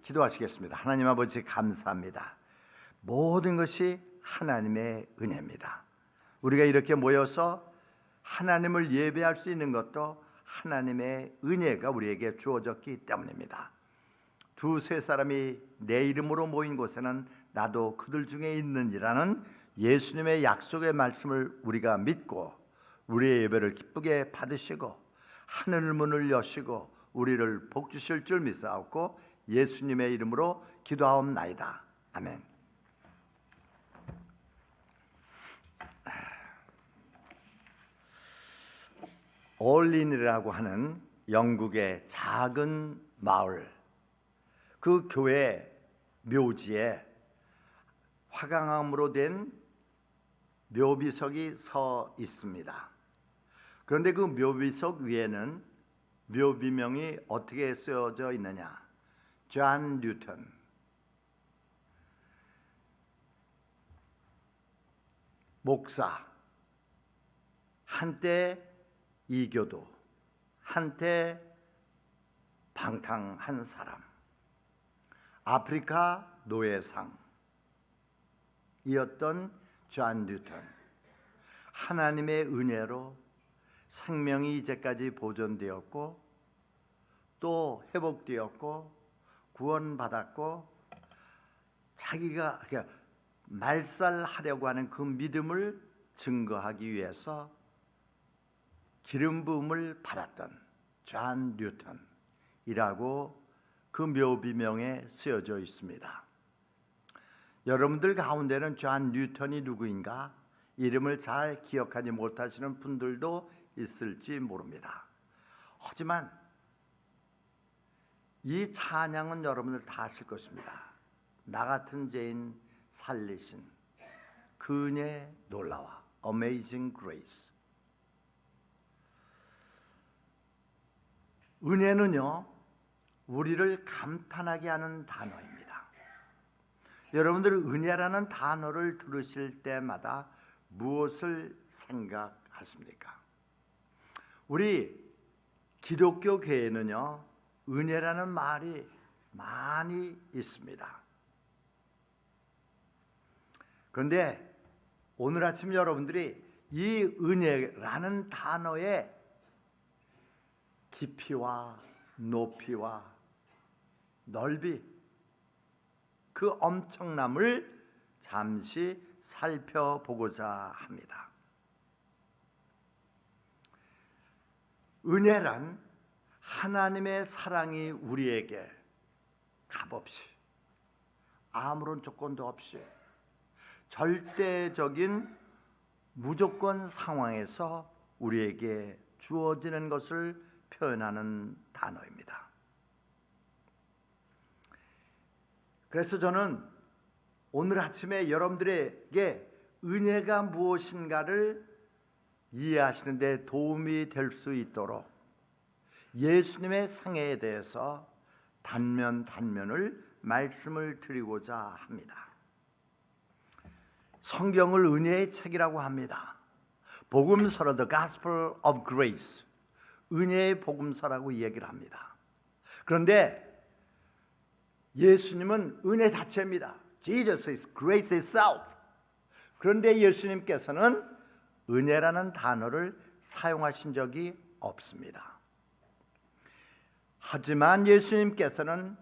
기도하시겠습니다. 하나님 아버지 감사합니다. 모든 것이 하나님의 은혜입니다. 우리가 이렇게 모여서 하나님을 예배할 수 있는 것도 하나님의 은혜가 우리에게 주어졌기 때문입니다. 두세 사람이 내 이름으로 모인 곳에는 나도 그들 중에 있느니라는 예수님의 약속의 말씀을 우리가 믿고 우리의 예배를 기쁘게 받으시고 하늘 문을 여시고 우리를 복 주실 줄 믿사옵고 예수님의 이름으로 기도하옵나이다. 아멘. 올린이라고 하는 영국의 작은 마을, 그 교회 묘지에 화강암으로 된 묘비석이 서 있습니다. 그런데 그 묘비석 위에는 묘비명이 어떻게 쓰여져 있느냐? 존 뉴턴, 목사, 한때 이교도, 한때 방탕한 사람, 아프리카 노예상이었던 존 뉴턴. 하나님의 은혜로 생명이 이제까지 보존되었고 또 회복되었고 구원받았고 자기가 말살하려고 하는 그 믿음을 증거하기 위해서 기름 부음을 받았던 존 뉴턴이라고 그 묘비명에 쓰여져 있습니다. 여러분들 가운데는 존 뉴턴이 누구인가 이름을 잘 기억하지 못하시는 분들도 있을지 모릅니다. 하지만 이 찬양은 여러분들 다 아실 것입니다. 나 같은 죄인 살리신 그은혜 놀라와 Amazing Grace. 은혜는요, 우리를 감탄하게 하는 단어입니다. 여러분들 은혜라는 단어를 들으실 때마다 무엇을 생각하십니까? 우리 기독교 교회는요, 은혜라는 말이 많이 있습니다. 그런데 오늘 아침 여러분들이 이 은혜라는 단어의 깊이와 높이와 넓이, 그 엄청남을 잠시 살펴보고자 합니다. 은혜란 하나님의 사랑이 우리에게 값없이 아무런 조건도 없이 절대적인 무조건 상황에서 우리에게 주어지는 것을 표현하는 단어입니다. 그래서 저는 오늘 아침에 여러분들에게 은혜가 무엇인가를 이해하시는 데 도움이 될 수 있도록 예수님의 생애에 대해서 단면을 말씀을 드리고자 합니다. 성경을 은혜의 책이라고 합니다. 복음서로 The Gospel of Grace, 은혜의 복음서라고 얘기를 합니다. 그런데 예수님은 은혜 자체입니다. Jesus is grace itself. 그런데 예수님께서는 은혜라는 단어를 사용하신 적이 없습니다. 하지만 예수님께서는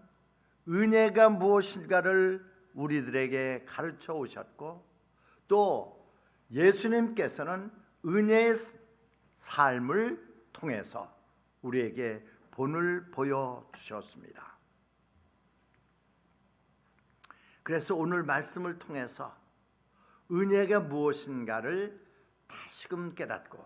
은혜가 무엇인가를 우리들에게 가르쳐 오셨고 또 예수님께서는 은혜의 삶을 통해서 우리에게 본을 보여주셨습니다. 그래서 오늘 말씀을 통해서 은혜가 무엇인가를 다시금 깨닫고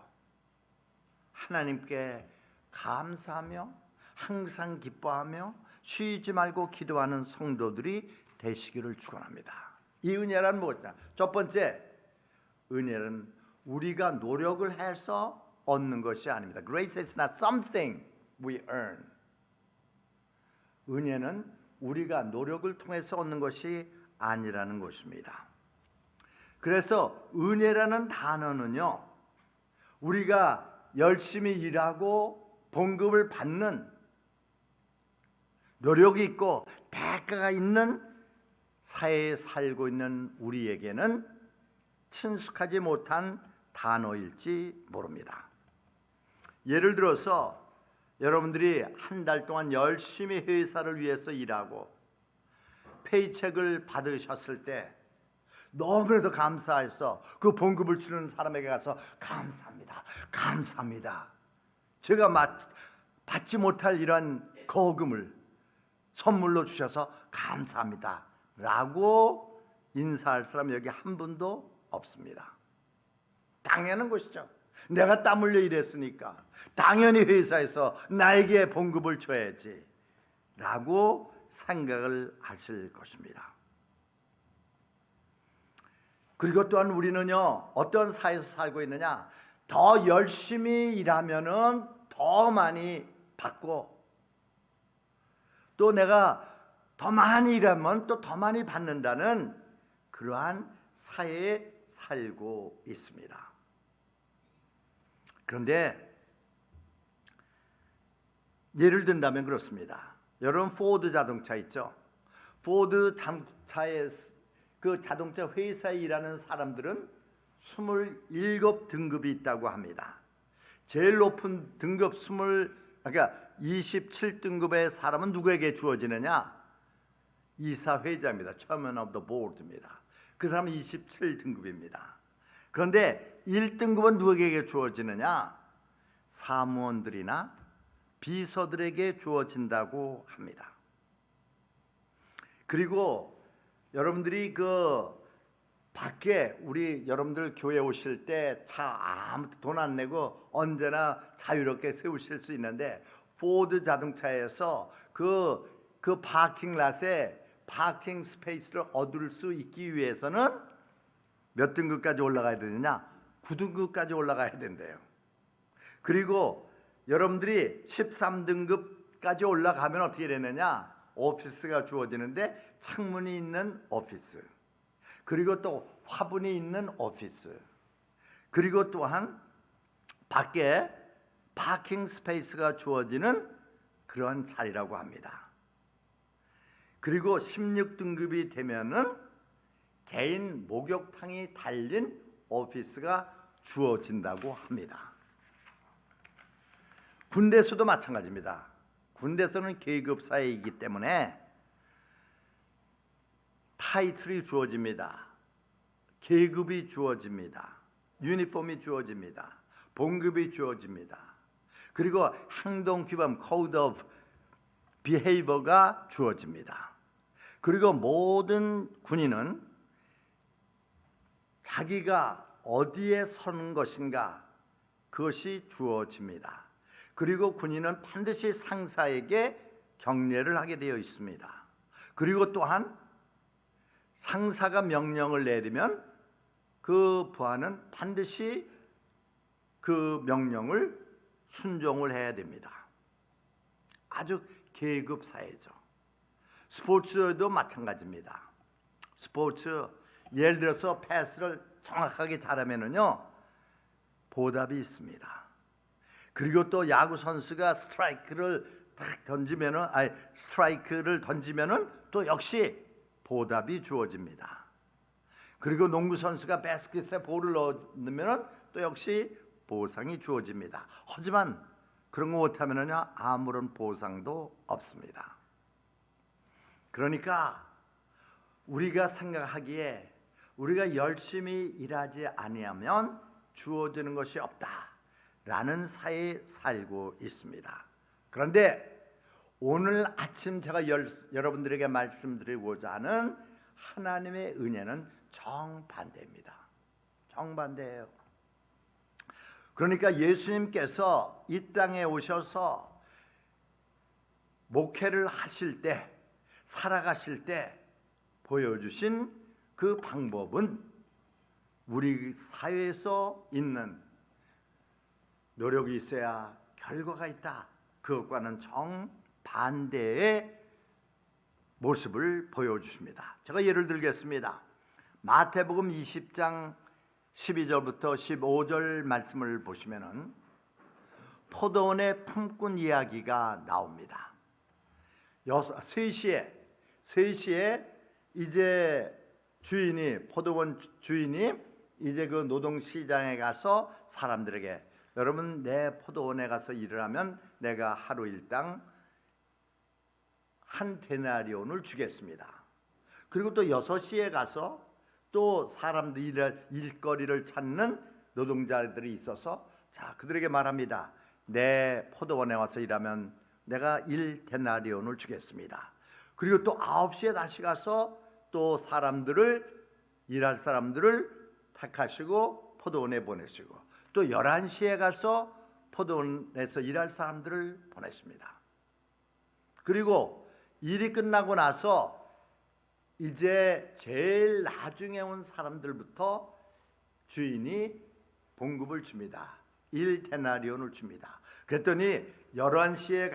하나님께 감사하며 항상 기뻐하며 쉬지 말고 기도하는 성도들이 되시기를 축원합니다. 이 은혜란 무엇이냐? 첫 번째, 은혜는 우리가 노력을 해서 얻는 것이 아닙니다. Grace is not something we earn. 은혜는 우리가 노력을 통해서 얻는 것이 아니라는 것입니다. 그래서 은혜라는 단어는요, 우리가 열심히 일하고 봉급을 받는 노력이 있고 대가가 있는 사회에 살고 있는 우리에게는 친숙하지 못한 단어일지 모릅니다. 예를 들어서 여러분들이 한 달 동안 열심히 회사를 위해서 일하고 페이첵을 받으셨을 때 너무나도 감사해서 그 봉급을 주는 사람에게 가서 감사합니다, 감사합니다, 제가 받지 못할 이런 거금을 선물로 주셔서 감사합니다 라고 인사할 사람 여기 한 분도 없습니다. 당연한 것이죠. 내가 땀 흘려 일했으니까 당연히 회사에서 나에게 봉급을 줘야지 라고 생각을 하실 것입니다. 그리고 또한 우리는요, 어떤 사회에서 살고 있느냐, 더 열심히 일하면은 더 많이 받고, 또 내가 더 많이 일하면 또 더 많이 받는다는 그러한 사회에 살고 있습니다. 그런데 예를 든다면 그렇습니다. 여러분 포드 자동차 있죠? 포드 자동차의 그 자동차 회사에 일하는 사람들은 27등급이 있다고 합니다. 제일 높은 등급 그러니까 27등급의 사람은 누구에게 주어지느냐? 이사회장입니다. Chairman of the Board입니다. 그 사람은 27등급입니다. 그런데 1등급은 누구에게 주어지느냐? 사무원들이나 비서들에게 주어진다고 합니다. 그리고 여러분들이 그 밖에 우리 여러분들 교회 오실 때 차 아무도 돈 안 내고 언제나 자유롭게 세우실 수 있는데 포드 자동차에서 그 파킹랏에 파킹 스페이스를 얻을 수 있기 위해서는 몇 등급까지 올라가야 되느냐? 9등급까지 올라가야 된대요. 그리고 여러분들이 13등급까지 올라가면 어떻게 되느냐? 오피스가 주어지는데 창문이 있는 오피스, 그리고 또 화분이 있는 오피스, 그리고 또한 밖에 파킹 스페이스가 주어지는 그런 자리라고 합니다. 그리고 16등급이 되면은 개인 목욕탕이 달린 오피스가 주어진다고 합니다. 군대에서도 마찬가지입니다. 군대에서는 계급 사회이기 때문에 타이틀이 주어집니다. 계급이 주어집니다. 유니폼이 주어집니다. 봉급이 주어집니다. 그리고 행동 규범 (Code of Behavior가) 주어집니다. 그리고 모든 군인은 자기가 어디에 서는 것인가 그것이 주어집니다. 그리고 군인은 반드시 상사에게 경례를 하게 되어 있습니다. 그리고 또한 상사가 명령을 내리면 그 부하는 반드시 그 명령을 순종을 해야 됩니다. 아주 계급 사회죠. 스포츠도 마찬가지입니다. 스포츠 예를 들어서 패스를 정확하게 잘하면은요 보답이 있습니다. 그리고 또 야구 선수가 스트라이크를 던지면은 또 역시 보답이 주어집니다. 그리고 농구 선수가 바스켓에 볼을 넣으면은 또 역시 보상이 주어집니다. 하지만 그런 거 못하면은요 아무런 보상도 없습니다. 그러니까 우리가 생각하기에 우리가 열심히 일하지 아니하면 주어지는 것이 없다라는 사회에 살고 있습니다. 그런데 오늘 아침 제가 여러분들에게 말씀드리고자 하는 하나님의 은혜는 정반대입니다. 정반대예요. 그러니까 예수님께서 이 땅에 오셔서 목회를 하실 때, 살아가실 때 보여주신 그 방법은 우리 사회에서 있는 노력이 있어야 결과가 있다. 그것과는 정반대의 모습을 보여주십니다. 제가 예를 들겠습니다. 마태복음 20장 12절부터 15절 말씀을 보시면은 포도원의 품꾼 이야기가 나옵니다. 3시에 이제 포도원 주인이 이제 그 노동시장에 가서 사람들에게 여러분 내 포도원에 가서 일을 하면 내가 하루 일당 한 데나리온을 주겠습니다. 그리고 또 6시에 가서 또 사람들 일거리를 찾는 노동자들이 있어서 자 그들에게 말합니다. 내 포도원에 와서 일하면 내가 1데나리온을 주겠습니다. 그리고 또 9시에 다시 가서 또 일할 사람들을 택하시고 포도원에 보내시고 또 11시에 가서 포도원에서 일할 사람들을 보내십니다. 그리고 일이 끝나고 나서 이제 제일 나중에 온 사람들부터 주인이 봉급을 줍니다. 1데나리온을 줍니다. 그랬더니 11시에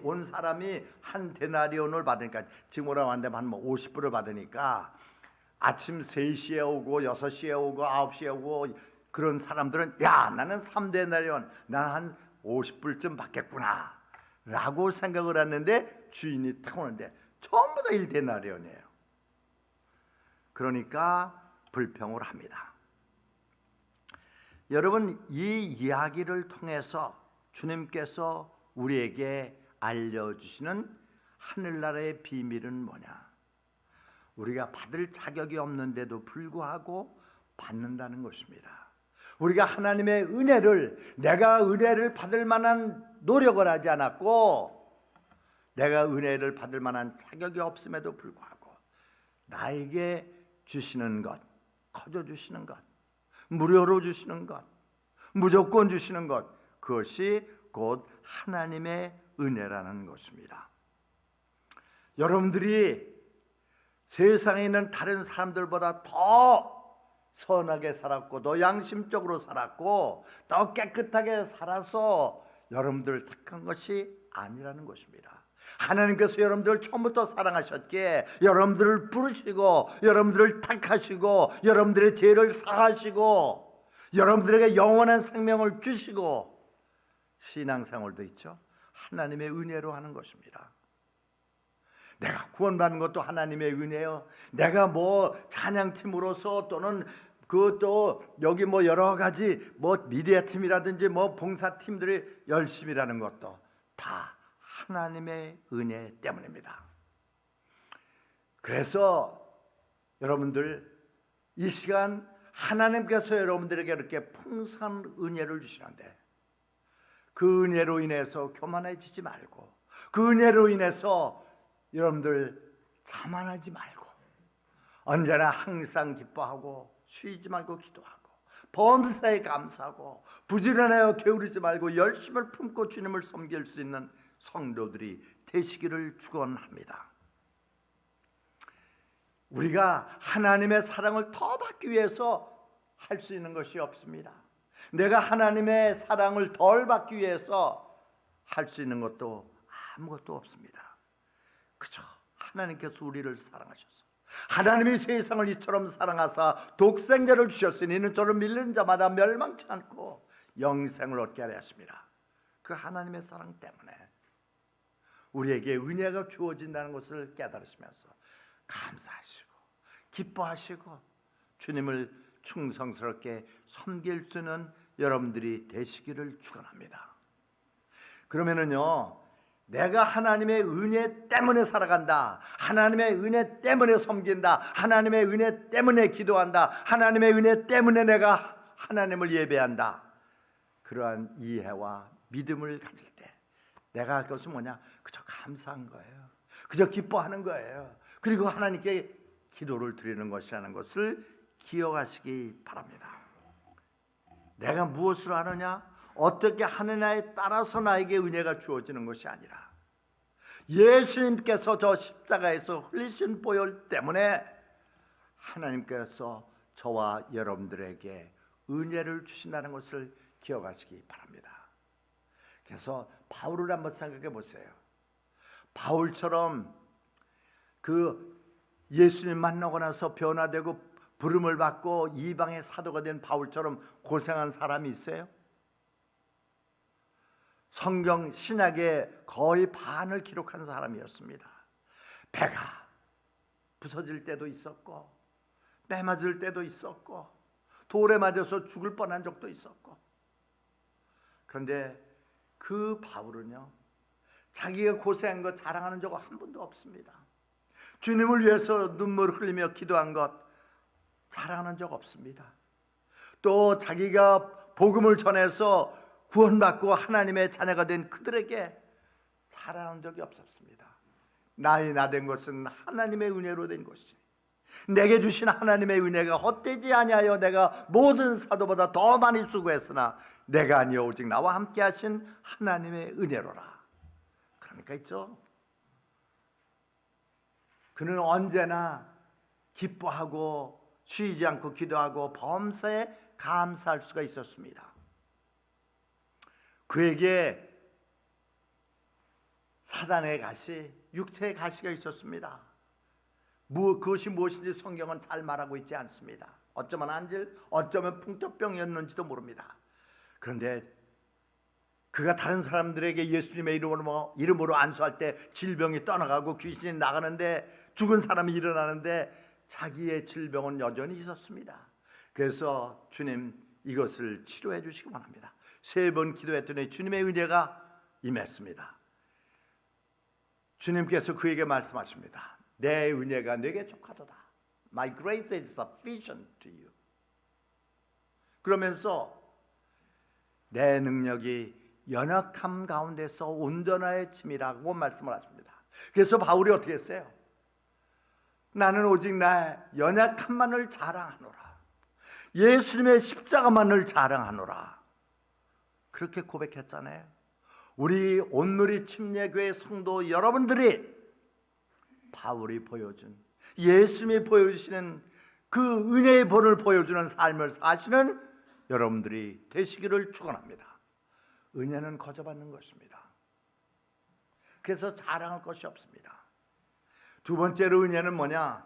온 사람이 한 데나리온을 받으니까 지금 오라고 하는데 한 50불을 받으니까 아침 3시에 오고 6시에 오고 9시에 오고 그런 사람들은 야 나는 3데나리온 난 한 50불쯤 받겠구나 라고 생각을 했는데 주인이 탁 오는데 전부 다 1데나리온이에요. 그러니까 불평을 합니다. 여러분 이 이야기를 통해서 주님께서 우리에게 알려주시는 하늘나라의 비밀은 뭐냐? 우리가 받을 자격이 없는데도 불구하고 받는다는 것입니다. 우리가 하나님의 내가 은혜를 받을 만한 노력을 하지 않았고 내가 은혜를 받을 만한 자격이 없음에도 불구하고 나에게 주시는 것, 커져 주시는 것, 무료로 주시는 것, 무조건 주시는 것, 그것이 곧 하나님의 은혜라는 것입니다. 여러분들이 세상에 있는 다른 사람들보다 더 선하게 살았고 더 양심적으로 살았고 더 깨끗하게 살아서 여러분들을 택한 것이 아니라는 것입니다. 하나님께서 여러분들을 처음부터 사랑하셨기에 여러분들을 부르시고 여러분들을 택하시고 여러분들의 죄를 사하시고 여러분들에게 영원한 생명을 주시고 신앙생활도 있죠. 하나님의 은혜로 하는 것입니다. 내가 구원받는 것도 하나님의 은혜요. 내가 찬양팀으로서 또는 그것도 여기 여러 가지 미디어 팀이라든지 봉사팀들이 열심히 하는 것도 다 하나님의 은혜 때문입니다. 그래서 여러분들 이 시간 하나님께서 여러분들에게 이렇게 풍성한 은혜를 주시는데 그 은혜로 인해서 교만해지지 말고 그 은혜로 인해서 여러분들 자만하지 말고 언제나 항상 기뻐하고 쉬지 말고 기도하고 범사에 감사하고 부지런하여 게으르지 말고 열심을 품고 주님을 섬길 수 있는 성도들이 되시기를 축원합니다. 우리가 하나님의 사랑을 더 받기 위해서 할 수 있는 것이 없습니다. 내가 하나님의 사랑을 덜 받기 위해서 할 수 있는 것도 아무것도 없습니다. 그저 하나님께서 우리를 사랑하셔서 하나님이 세상을 이처럼 사랑하사 독생자를 주셨으니 이는 저를 믿는 자마다 멸망치 않고 영생을 얻게 하려 하십니다. 그 하나님의 사랑 때문에 우리에게 은혜가 주어진다는 것을 깨달으시면서 감사하시고 기뻐하시고 주님을 충성스럽게 섬길 수 있는 여러분들이 되시기를 축원합니다. 그러면은요 내가 하나님의 은혜 때문에 살아간다, 하나님의 은혜 때문에 섬긴다, 하나님의 은혜 때문에 기도한다, 하나님의 은혜 때문에 내가 하나님을 예배한다, 그러한 이해와 믿음을 가질 때 내가 그것은 뭐냐? 그저 감사한 거예요. 그저 기뻐하는 거예요. 그리고 하나님께 기도를 드리는 것이라는 것을 기억하시기 바랍니다. 내가 무엇을 하느냐, 어떻게 하느냐에 따라서 나에게 은혜가 주어지는 것이 아니라 예수님께서 저 십자가에서 흘리신 보혈 때문에 하나님께서 저와 여러분들에게 은혜를 주신다는 것을 기억하시기 바랍니다. 그래서 바울을 한번 생각해 보세요. 바울처럼 그 예수님 만나고 나서 변화되고 부름을 받고 이방의 사도가 된 바울처럼 고생한 사람이 있어요? 성경 신약의 거의 반을 기록한 사람이었습니다. 배가 부서질 때도 있었고, 매 맞을 때도 있었고, 돌에 맞아서 죽을 뻔한 적도 있었고. 그런데 그 바울은요, 자기가 고생한 것 자랑하는 적 한 번도 없습니다. 주님을 위해서 눈물 흘리며 기도한 것 자랑하는 적 없습니다. 또 자기가 복음을 전해서 구원받고 하나님의 자녀가 된 그들에게 자랑한 적이 없었습니다. 나의 나 된 것은 하나님의 은혜로 된 것이, 내게 주신 하나님의 은혜가 헛되지 아니하여 내가 모든 사도보다 더 많이 수고했으나 내가 아니여 오직 나와 함께 하신 하나님의 은혜로라. 그러니까 있죠, 그는 언제나 기뻐하고 쉬지 않고 기도하고 범사에 감사할 수가 있었습니다. 그에게 사단의 가시, 육체의 가시가 있었습니다. 그것이 무엇인지 성경은 잘 말하고 있지 않습니다. 어쩌면 안질, 어쩌면 풍토병이었는지도 모릅니다. 그런데 그가 다른 사람들에게 예수님의 이름으로 안수할 때 질병이 떠나가고 귀신이 나가는데, 죽은 사람이 일어나는데 자기의 질병은 여전히 있었습니다. 그래서 주님, 이것을 치료해 주시기 원합니다. 3번 기도했더니 주님의 은혜가 임했습니다. 주님께서 그에게 말씀하십니다. 내 은혜가 네게 족하도다. My grace is sufficient to you. 그러면서 내 능력이 연약함 가운데서 온전하여 침이라고 말씀을 하십니다. 그래서 바울이 어떻게 했어요? 나는 오직 나의 연약함만을 자랑하노라. 예수님의 십자가만을 자랑하노라. 그렇게 고백했잖아요. 우리 온누리 침례교회 성도 여러분들이 바울이 보여준, 예수님이 보여주시는 그 은혜의 본을 보여주는 삶을 사시는 여러분들이 되시기를 축원합니다. 은혜는 거저받는 것입니다. 그래서 자랑할 것이 없습니다. 두 번째로 은혜는 뭐냐?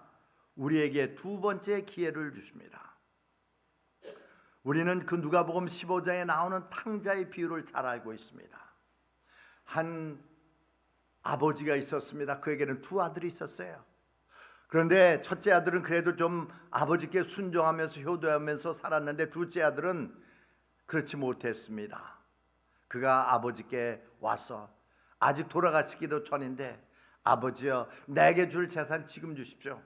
우리에게 두 번째 기회를 주십니다. 우리는 그 누가복음 15장에 나오는 탕자의 비유를 잘 알고 있습니다. 한 아버지가 있었습니다. 그에게는 2 아들이 있었어요. 그런데 첫째 아들은 그래도 좀 아버지께 순종하면서 효도하면서 살았는데, 둘째 아들은 그렇지 못했습니다. 그가 아버지께 와서, 아직 돌아가시기도 전인데, 아버지여, 내게 줄 재산 지금 주십시오.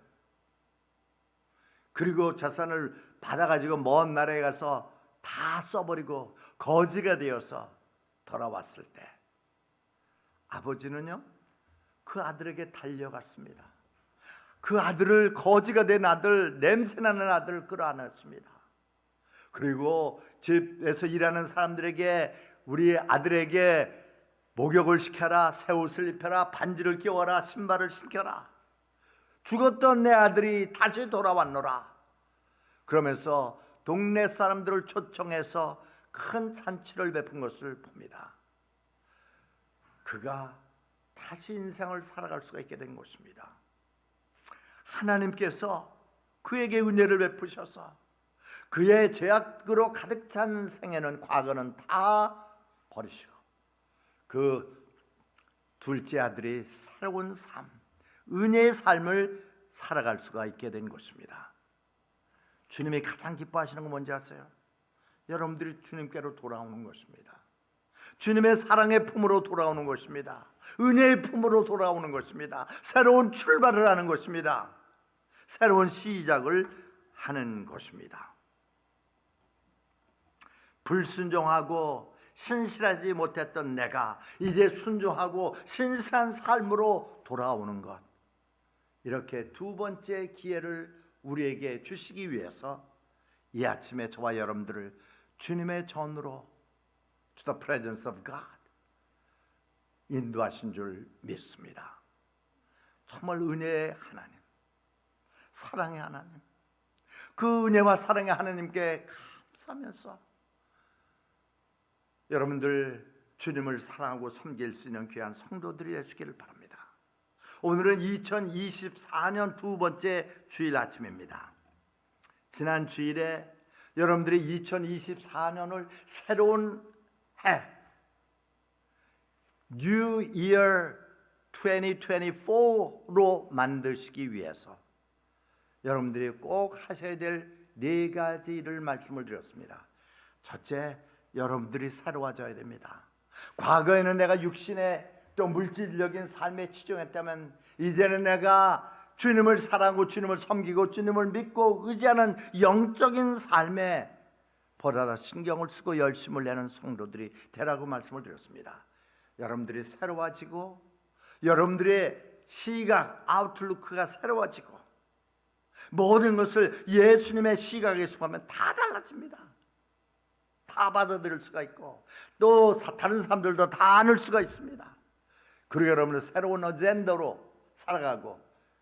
그리고 재산을 받아가지고 먼 나라에 가서 다 써버리고 거지가 되어서 돌아왔을 때 아버지는요, 그 아들에게 달려갔습니다. 그 아들을, 거지가 된 아들, 냄새나는 아들을 끌어안았습니다. 그리고 집에서 일하는 사람들에게, 우리 아들에게 목욕을 시켜라, 새 옷을 입혀라, 반지를 끼워라, 신발을 신겨라. 죽었던 내 아들이 다시 돌아왔노라. 그러면서 동네 사람들을 초청해서 큰 잔치를 베푼 것을 봅니다. 그가 다시 인생을 살아갈 수가 있게 된 것입니다. 하나님께서 그에게 은혜를 베푸셔서 그의 죄악으로 가득 찬 생애는, 과거는 다 버리시고 그 둘째 아들이 새로운 삶, 은혜의 삶을 살아갈 수가 있게 된 것입니다. 주님이 가장 기뻐하시는 건 뭔지 아세요? 여러분들이 주님께로 돌아오는 것입니다. 주님의 사랑의 품으로 돌아오는 것입니다. 은혜의 품으로 돌아오는 것입니다. 새로운 출발을 하는 것입니다. 새로운 시작을 하는 것입니다. 불순종하고 신실하지 못했던 내가 이제 순종하고 신실한 삶으로 돌아오는 것, 이렇게 두 번째 기회를 우리에게 주시기 위해서 이 아침에 저와 여러분들을 주님의 전으로, to the presence of God, 인도하신 줄 믿습니다. 정말 은혜의 하나님, 사랑의 하나님, 그 은혜와 사랑의 하나님께 감사하면서 여러분들 주님을 사랑하고 섬길 수 있는 귀한 성도들이 되시기를 바랍니다. 오늘은 2024년 두 번째 주일 아침입니다. 지난 주일에 여러분들이 2024년을 새로운 해, New Year 2024로 만드시기 위해서 여러분들이 꼭 하셔야 될 4가지를 말씀을 드렸습니다. 첫째, 여러분들이 새로워져야 됩니다. 과거에는 내가 육신의 또 물질적인 삶에 치중했다면 이제는 내가 주님을 사랑하고 주님을 섬기고 주님을 믿고 의지하는 영적인 삶에 보다 더 신경을 쓰고 열심을 내는 성도들이 되라고 말씀을 드렸습니다. 여러분들이 새로워지고 여러분들의 시각, 아웃루크가 새로워지고 모든 것을 예수님의 시각에 속하면 다 달라집니다. 다 받아들일 수가 있고 또 다른 사람들도 다 안을 수가 있습니다. 그리고 여러분은 새로운 어젠더로 살아가고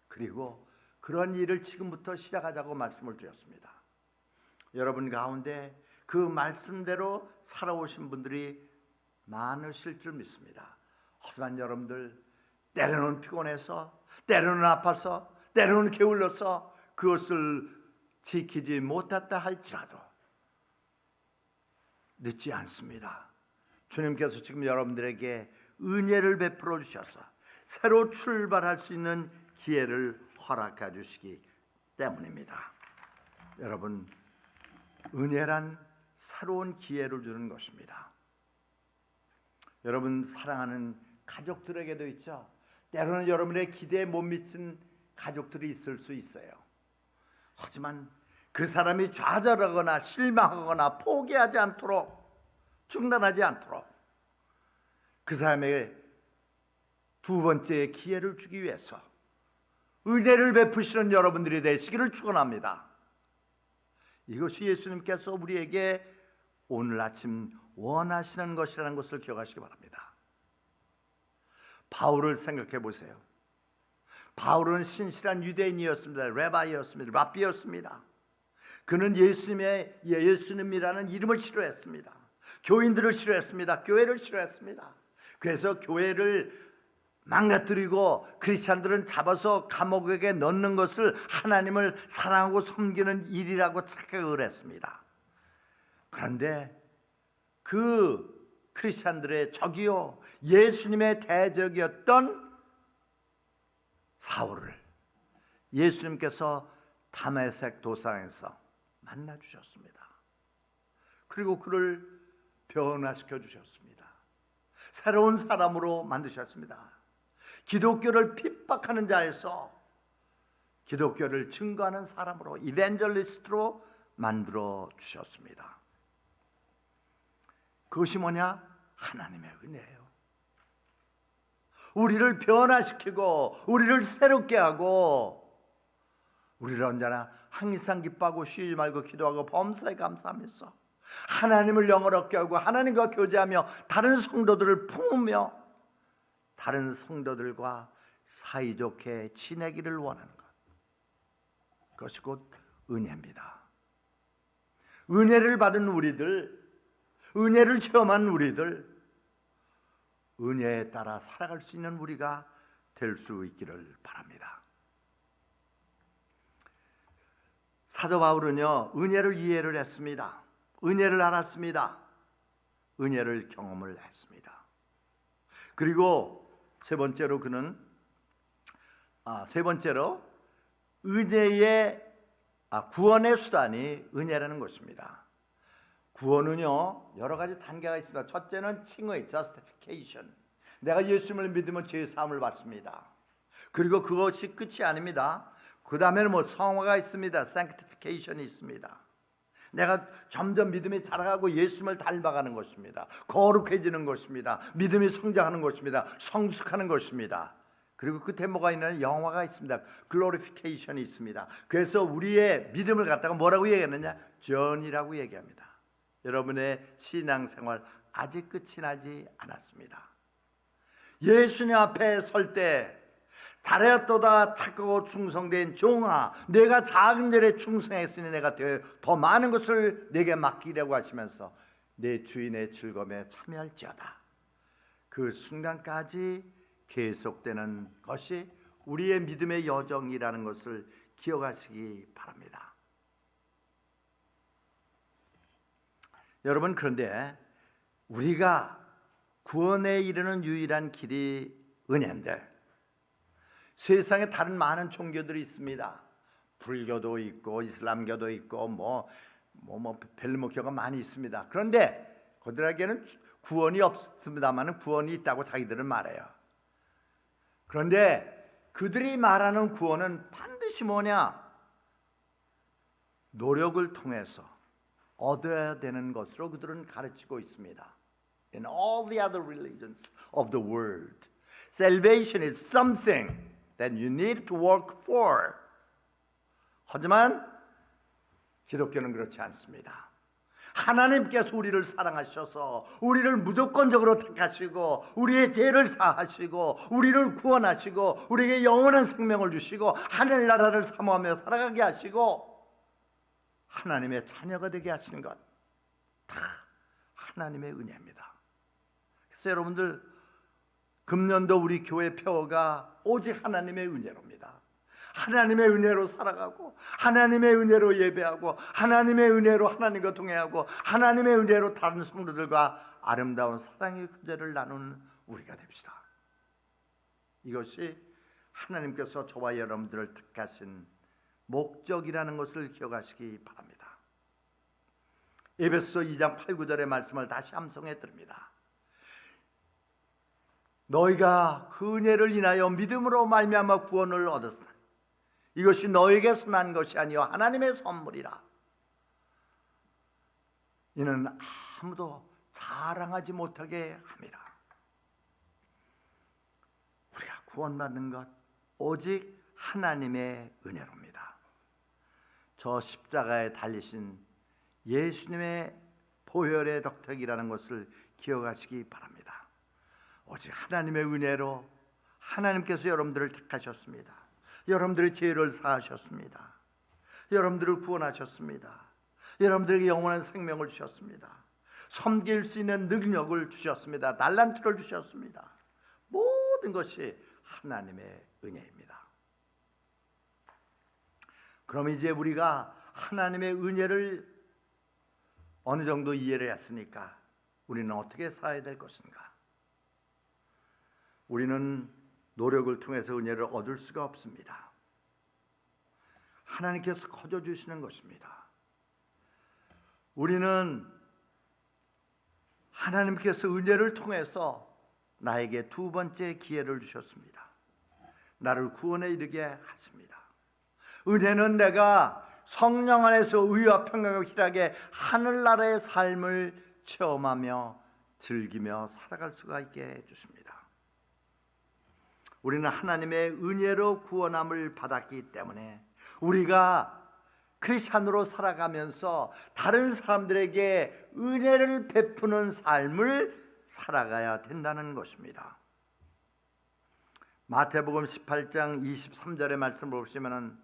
그리고 그런 일을 지금부터 시작하자고 말씀을 드렸습니다. 여러분 가운데 그 말씀대로 살아오신 분들이 많으실 줄 믿습니다. 하지만 여러분들 때로는 피곤해서 때로는 아파서 때로는 게을러서 그것을 지키지 못했다 할지라도 늦지 않습니다. 주님께서 지금 여러분들에게 은혜를 베풀어 주셔서 새로 출발할 수 있는 기회를 허락해 주시기 때문입니다. 여러분, 은혜란 새로운 기회를 주는 것입니다. 여러분 사랑하는 가족들에게도 있죠. 때로는 여러분의 기대에 못 미친 가족들이 있을 수 있어요. 하지만 그 사람이 좌절하거나 실망하거나 포기하지 않도록 중단하지 않도록 그 사람에게 두 번째 기회를 주기 위해서 은혜를 베푸시는 여러분들이 되시기를 축원합니다. 이것이 예수님께서 우리에게 오늘 아침 원하시는 것이라는 것을 기억하시기 바랍니다. 바울을 생각해 보세요. 바울은 신실한 유대인이었습니다. 레바이였습니다. 랍비였습니다. 그는 예수님이라는 이름을 싫어했습니다. 교인들을 싫어했습니다. 교회를 싫어했습니다. 그래서 교회를 망가뜨리고 크리스찬들은 잡아서 감옥에 넣는 것을 하나님을 사랑하고 섬기는 일이라고 착각을 했습니다. 그런데 그 크리스찬들의 적이요 예수님의 대적이었던 사울을 예수님께서 다메섹 도상에서 만나 주셨습니다. 그리고 그를 변화시켜 주셨습니다. 새로운 사람으로 만드셨습니다. 기독교를 핍박하는 자에서 기독교를 증거하는 사람으로 이벤젤리스트로 만들어 주셨습니다. 그것이 뭐냐? 하나님의 은혜예요. 우리를 변화시키고 우리를 새롭게 하고 우리를 언제나 항상 기뻐하고 쉬지 말고 기도하고 범사에 감사하면서 하나님을 영어롭게 하고 하나님과 교제하며 다른 성도들을 품으며 다른 성도들과 사이좋게 지내기를 원하는 것, 그것이 곧 은혜입니다. 은혜를 받은 우리들, 은혜를 체험한 우리들, 은혜에 따라 살아갈 수 있는 우리가 될 수 있기를 바랍니다. 사도 바울은요 은혜를 이해를 했습니다. 은혜를 알았습니다. 은혜를 경험을 했습니다. 그리고 세 번째로 은혜의 구원의 수단이 은혜라는 것입니다. 구원은요 여러 가지 단계가 있습니다. 첫째는 칭의, justification. 내가 예수님을 믿으면 죄의 사함을 받습니다. 그리고 그것이 끝이 아닙니다. 그 다음에는 성화가 있습니다. sanctification이 있습니다. 내가 점점 믿음이 자라가고 예수님을 닮아가는 것입니다. 거룩해지는 것입니다. 믿음이 성장하는 것입니다. 성숙하는 것입니다. 그리고 끝에 뭐가 있냐면 영화가 있습니다. glorification이 있습니다. 그래서 우리의 믿음을 갖다가 뭐라고 얘기하느냐? journey라고 얘기합니다. 여러분의 신앙생활 아직 끝이 나지 않았습니다. 예수님 앞에 설 때 잘하였도다 착하고 충성된 종아, 내가 작은 일에 충성했으니 내가 더 많은 것을 내게 맡기려고 하시면서 내 주인의 즐거움에 참여할지어다. 그 순간까지 계속되는 것이 우리의 믿음의 여정이라는 것을 기억하시기 바랍니다. 여러분, 그런데 우리가 구원에 이르는 유일한 길이 은혜인데 세상에 다른 많은 종교들이 있습니다. 불교도 있고 이슬람교도 있고 벨모교가 많이 있습니다. 그런데 그들에게는 구원이 없습니다만 구원이 있다고 자기들은 말해요. 그런데 그들이 말하는 구원은 반드시 뭐냐? 노력을 통해서 얻어야 되는 것으로 그들은 가르치고 있습니다. In all the other religions of the world, salvation is something that you need to work for. 하지만 기독교는 그렇지 않습니다. 하나님께서 우리를 사랑하셔서 우리를 무조건적으로 택하시고 우리의 죄를 사하시고 우리를 구원하시고 우리에게 영원한 생명을 주시고 하늘나라를 사모하며 살아가게 하시고 하나님의 자녀가 되게 하시는 것 다 하나님의 은혜입니다. 그래서 여러분들 금년도 우리 교회 표어가 오직 하나님의 은혜로입니다. 하나님의 은혜로 살아가고 하나님의 은혜로 예배하고 하나님의 은혜로 하나님과 동행하고 하나님의 은혜로 다른 성도들과 아름다운 사랑의 교제를 나누는 우리가 됩시다. 이것이 하나님께서 저와 여러분들을 택하신 목적이라는 것을 기억하시기 바랍니다. 에베소서 2장 8, 9절의 말씀을 다시 함성해 드립니다. 너희가 그 은혜를 인하여 믿음으로 말미암아 구원을 얻었으나 이것이 너에게서 난 것이 아니요 하나님의 선물이라. 이는 아무도 자랑하지 못하게 함이라. 우리가 구원받는 것 오직 하나님의 은혜로입니다. 저 십자가에 달리신 예수님의 보혈의 덕택이라는 것을 기억하시기 바랍니다. 오직 하나님의 은혜로 하나님께서 여러분들을 택하셨습니다. 여러분들의 죄를 사하셨습니다. 여러분들을 구원하셨습니다. 여러분들에게 영원한 생명을 주셨습니다. 섬길 수 있는 능력을 주셨습니다. 달란트를 주셨습니다. 모든 것이 하나님의 은혜입니다. 그럼 이제 우리가 하나님의 은혜를 어느 정도 이해를 했으니까 우리는 어떻게 살아야 될 것인가? 우리는 노력을 통해서 은혜를 얻을 수가 없습니다. 하나님께서 거저 주시는 것입니다. 우리는 하나님께서 은혜를 통해서 나에게 두 번째 기회를 주셨습니다. 나를 구원에 이르게 하십니다. 은혜는 내가 성령 안에서 의와 평강과 희락의 하늘나라의 삶을 체험하며 즐기며 살아갈 수가 있게 해주십니다. 우리는 하나님의 은혜로 구원함을 받았기 때문에 우리가 크리스찬으로 살아가면서 다른 사람들에게 은혜를 베푸는 삶을 살아가야 된다는 것입니다. 마태복음 18장 23절의 말씀을 보시면은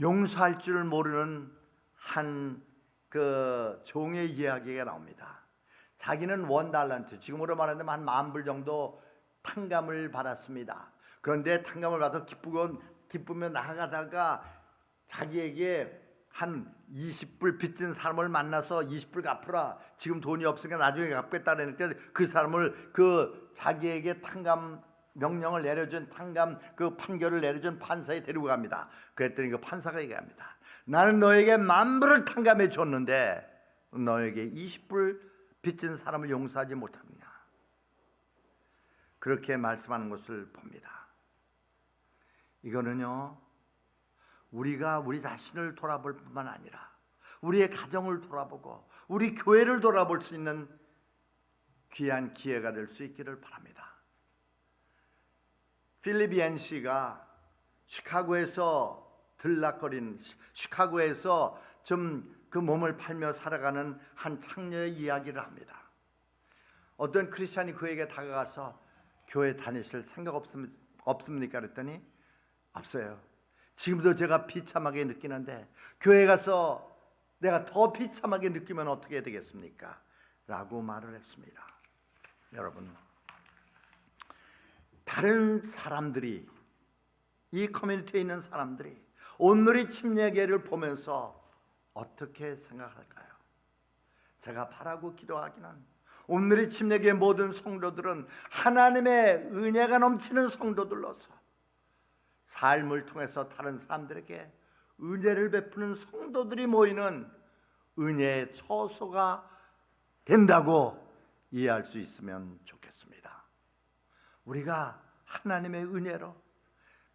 용서할 줄 모르는 한 그 종의 이야기가 나옵니다. 자기는 $1, 지금으로 말하면 한 $10,000 정도 탕감을 받았습니다. 그런데 탕감을 받아 기쁘며 나아가다가 자기에게 한 $20 빚진 사람을 만나서 $20 갚으라. 지금 돈이 없으니까 나중에 갚겠다 그러니까 그 사람을 그 자기에게 탕감 명령을 내려준 탕감 그 판결을 내려준 판사에 데리고 갑니다. 그랬더니 그 판사가 얘기합니다. 나는 너에게 $10,000을 탕감해 줬는데 너에게 $20 빚진 사람을 용서하지 못하느냐. 그렇게 말씀하는 것을 봅니다. 이거는요, 우리가 우리 자신을 돌아볼 뿐만 아니라 우리의 가정을 돌아보고 우리 교회를 돌아볼 수 있는 귀한 기회가 될 수 있기를 바랍니다. 필립 얀시가 시카고에서 들락거린 시카고에서 좀 그 몸을 팔며 살아가는 한 창녀의 이야기를 합니다. 어떤 크리스찬이 그에게 다가가서 교회 다니실 생각 없습니까? 그랬더니 없어요. 지금도 제가 비참하게 느끼는데 교회 가서 내가 더 비참하게 느끼면 어떻게 되겠습니까? 라고 말을 했습니다. 여러분, 다른 사람들이 이 커뮤니티에 있는 사람들이 온누리 침례교회를 보면서 어떻게 생각할까요? 제가 바라고 기도하기는 오늘의 침례교회 모든 성도들은 하나님의 은혜가 넘치는 성도들로서 삶을 통해서 다른 사람들에게 은혜를 베푸는 성도들이 모이는 은혜의 처소가 된다고 이해할 수 있으면 좋겠습니다. 우리가 하나님의 은혜로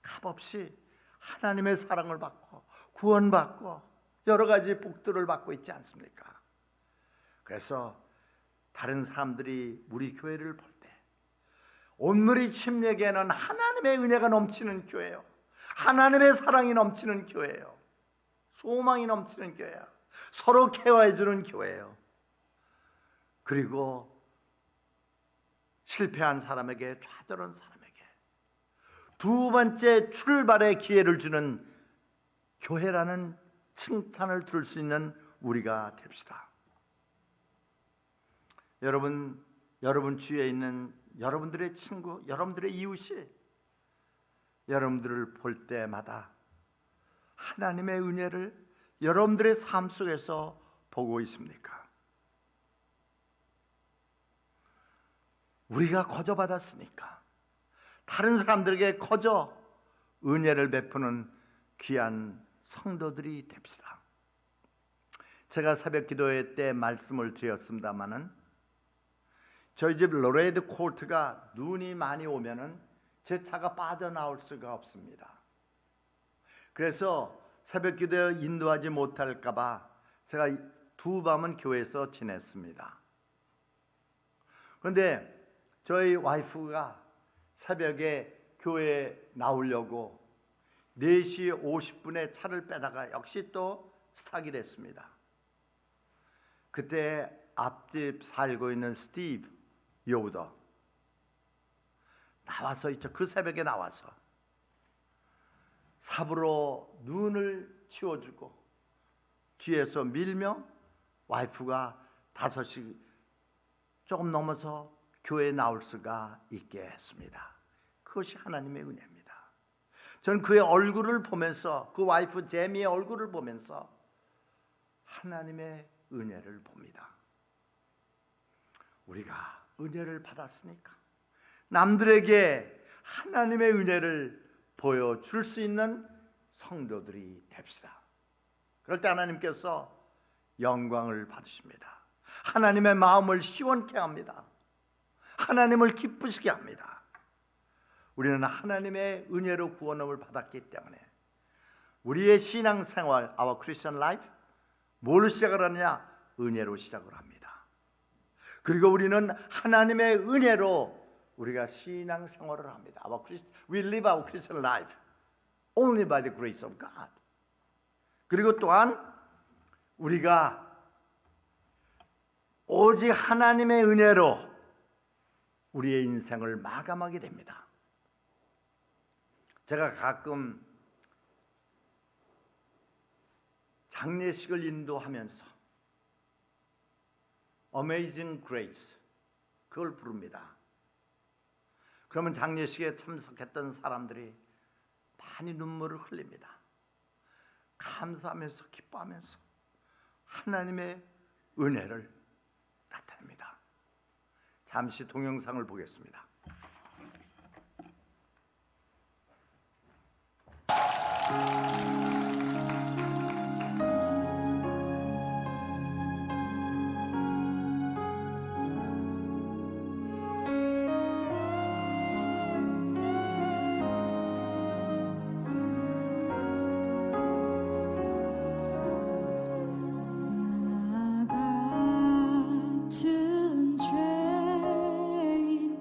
값없이 하나님의 사랑을 받고 구원받고 여러 가지 복들을 받고 있지 않습니까? 그래서 다른 사람들이 우리 교회를 볼 때 오늘의 침례교회는 하나님의 은혜가 넘치는 교회예요. 하나님의 사랑이 넘치는 교회예요. 소망이 넘치는 교회예요. 서로 케어해 주는 교회예요. 그리고 실패한 사람에게, 좌절한 사람에게 두 번째 출발의 기회를 주는 교회라는 칭찬을 들을 수 있는 우리가 됩시다. 여러분 주위에 있는 여러분들의 친구, 여러분들의 이웃이 여러분들을 볼 때마다 하나님의 은혜를 여러분들의 삶 속에서 보고 있습니까? 우리가 거저 받았으니까 다른 사람들에게 거저 은혜를 베푸는 귀한 성도들이 됩시다. 제가 새벽 기도회 때 말씀을 드렸습니다마는 저희 집 로레드 코트가 눈이 많이 오면은 제 차가 빠져나올 수가 없습니다. 그래서 새벽 기도에 인도하지 못할까 봐 제가 두 밤은 교회에서 지냈습니다. 그런데 저희 와이프가 새벽에 교회에 나오려고 4시 50분에 차를 빼다가 역시 또 스탁이 됐습니다. 그때 앞집 살고 있는 스티브 요더 나와서 있죠. 그 새벽에 나와서 삽으로 눈을 치워주고 뒤에서 밀며 와이프가 5시 조금 넘어서 교회에 나올 수가 있게 했습니다. 그것이 하나님의 은혜입니다. 저는 그의 얼굴을 보면서, 그 와이프 제미의 얼굴을 보면서 하나님의 은혜를 봅니다. 우리가 은혜를 받았으니까 남들에게 하나님의 은혜를 보여줄 수 있는 성도들이 됩시다. 그럴 때 하나님께서 영광을 받으십니다. 하나님의 마음을 시원케 합니다. 하나님을 기쁘시게 합니다. 우리는 하나님의 은혜로 구원을 받았기 때문에 우리의 신앙생활, our Christian life, 뭘로 시작을 하느냐? 은혜로 시작을 합니다. 그리고 우리는 하나님의 은혜로 우리가 신앙생활을 합니다. We live our Christian life only by the grace of God. 그리고 또한 우리가 오직 하나님의 은혜로 우리의 인생을 마감하게 됩니다. 제가 가끔 장례식을 인도하면서 Amazing Grace 그걸 부릅니다. 그러면 장례식에 참석했던 사람들이 많이 눈물을 흘립니다. 감사하면서 기뻐하면서 하나님의 은혜를 나타냅니다. 잠시 동영상을 보겠습니다. 나 같은 죄인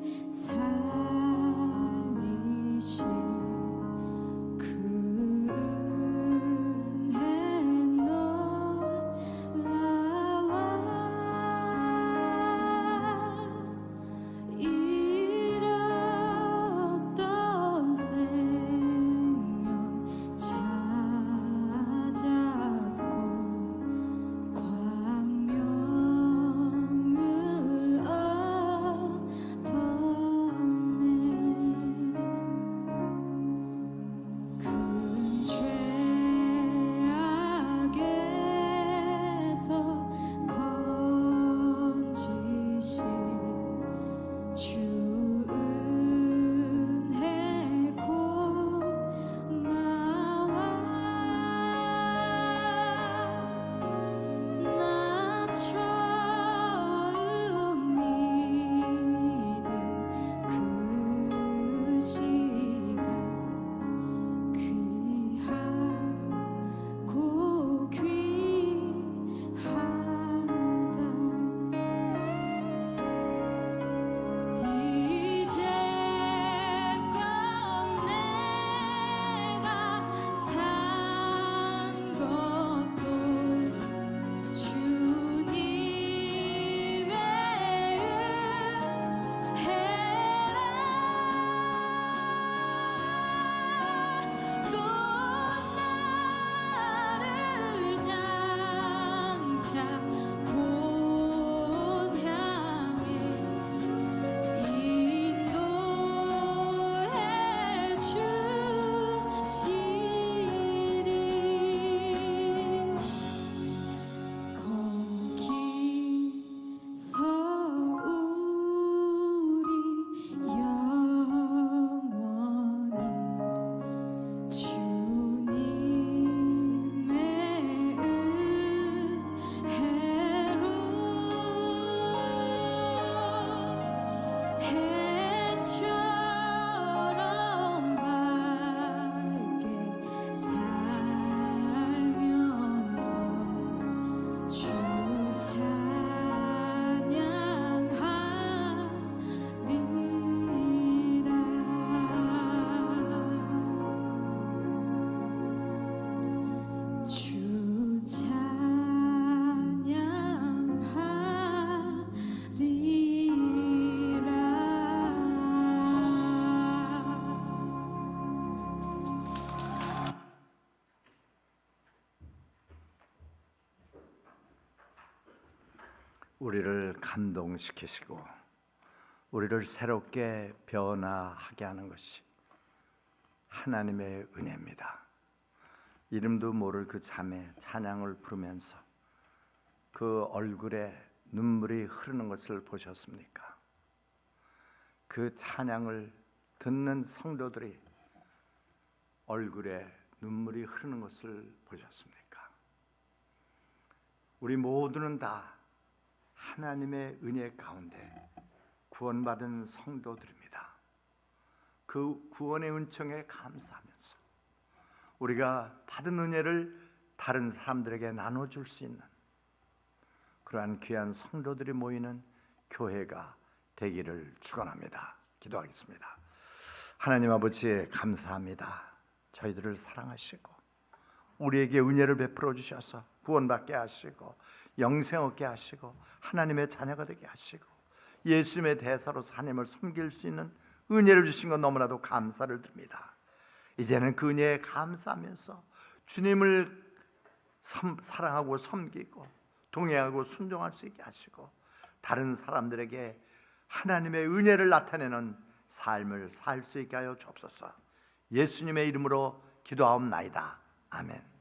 우리를 감동시키시고 우리를 새롭게 변화하게 하는 것이 하나님의 은혜입니다. 이름도 모를 그 자매 찬양을 부르면서 그 얼굴에 눈물이 흐르는 것을 보셨습니까? 그 찬양을 듣는 성도들이 얼굴에 눈물이 흐르는 것을 보셨습니까? 우리 모두는 다 하나님의 은혜 가운데 구원받은 성도들입니다. 그 구원의 은총에 감사하면서 우리가 받은 은혜를 다른 사람들에게 나눠줄 수 있는 그러한 귀한 성도들이 모이는 교회가 되기를 축원합니다. 기도하겠습니다. 하나님 아버지 감사합니다. 저희들을 사랑하시고 우리에게 은혜를 베풀어 주셔서 구원받게 하시고 영생 얻게 하시고 하나님의 자녀가 되게 하시고 예수님의 대사로서 하나님을 섬길 수 있는 은혜를 주신 것 너무나도 감사를 드립니다. 이제는 그 은혜에 감사하면서 주님을 사랑하고 섬기고 동행하고 순종할 수 있게 하시고 다른 사람들에게 하나님의 은혜를 나타내는 삶을 살 수 있게 하여 주옵소서. 예수님의 이름으로 기도하옵나이다. 아멘.